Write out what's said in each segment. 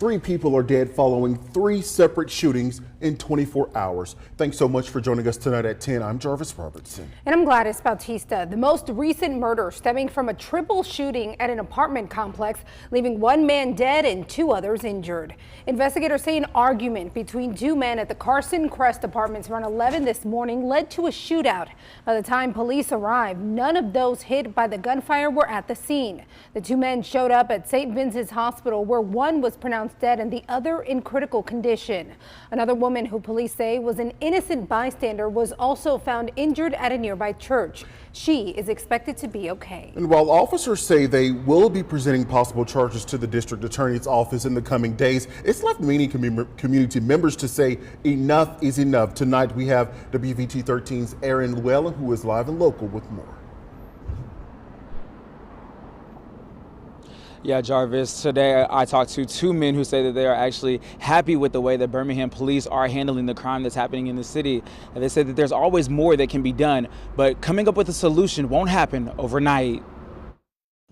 3 people are dead following 3 separate shootings in 24 hours. Thanks so much for joining us tonight at 10. I'm Jarvis Robertson. And I'm Gladys Bautista. The most recent murder stemming from a triple shooting at an apartment complex, leaving 1 man dead and 2 others injured. Investigators say an argument between 2 men at the Carson Crest Apartments around 11 this morning led to a shootout. By the time police arrived, none of those hit by the gunfire were at the scene. The 2 men showed up at St. Vincent's Hospital, where one was pronounced dead and the other in critical condition. Another woman who police say was an innocent bystander was also found injured at a nearby church. She is expected to be okay. And while officers say they will be presenting possible charges to the district attorney's office in the coming days, it's left many community members to say enough is enough. Tonight we have WVT 13's Aaron Llewellyn, who is live and local with more. Yeah, Jarvis, today I talked to 2 men who say that they are actually happy with the way that Birmingham police are handling the crime that's happening in the city. And they said that there's always more that can be done, but coming up with a solution won't happen overnight.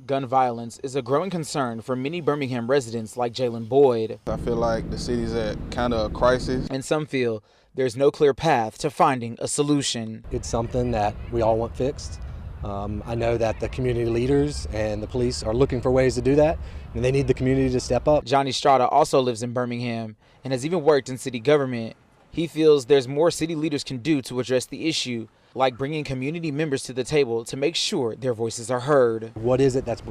Gun violence is a growing concern for many Birmingham residents like Jalen Boyd. I feel like the city's at kind of a crisis. And some feel there's no clear path to finding a solution. It's something that we all want fixed. I know that the community leaders and the police are looking for ways to do that, and they need the community to step up. Johnny Strada also lives in Birmingham and has even worked in city government. He feels there's more city leaders can do to address the issue, like bringing community members to the table to make sure their voices are heard. What is it that's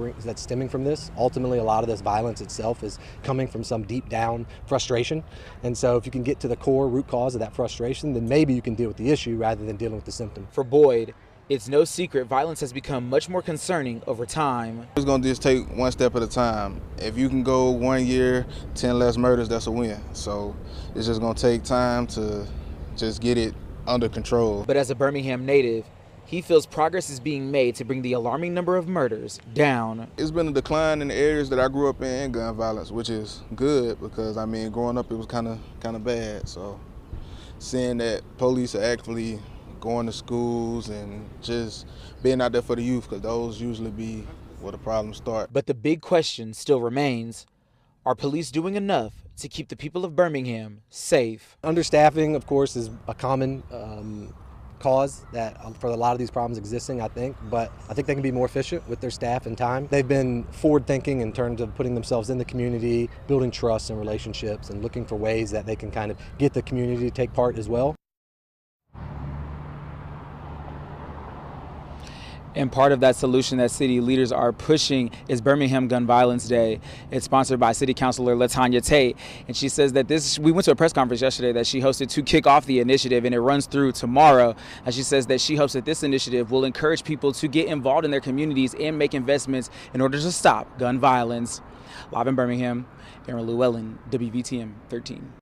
stemming from this? Ultimately, a lot of this violence itself is coming from some deep down frustration. And so if you can get to the core root cause of that frustration, then maybe you can deal with the issue rather than dealing with the symptom. For Boyd, it's no secret violence has become much more concerning over time. It's going to just take one step at a time. If you can go 1 year, 10 less murders, that's a win. So it's just going to take time to just get it under control. But as a Birmingham native, he feels progress is being made to bring the alarming number of murders down. It's been a decline in the areas that I grew up in gun violence, which is good because, I mean, growing up it was kind of bad. So seeing that police are actually going to schools and just being out there for the youth, because those usually be where the problems start. But the big question still remains, are police doing enough to keep the people of Birmingham safe? Understaffing, of course, is a common cause that for a lot of these problems existing, I think, but I think they can be more efficient with their staff and time. They've been forward thinking in terms of putting themselves in the community, building trust and relationships, and looking for ways that they can kind of get the community to take part as well. And part of that solution that city leaders are pushing is Birmingham Gun Violence Day. It's sponsored by City Councilor LaTanya Tate. And she says that we went to a press conference yesterday that she hosted to kick off the initiative, and it runs through tomorrow. And she says that she hopes that this initiative will encourage people to get involved in their communities and make investments in order to stop gun violence. Live in Birmingham, Aaron Llewellyn, WVTM 13.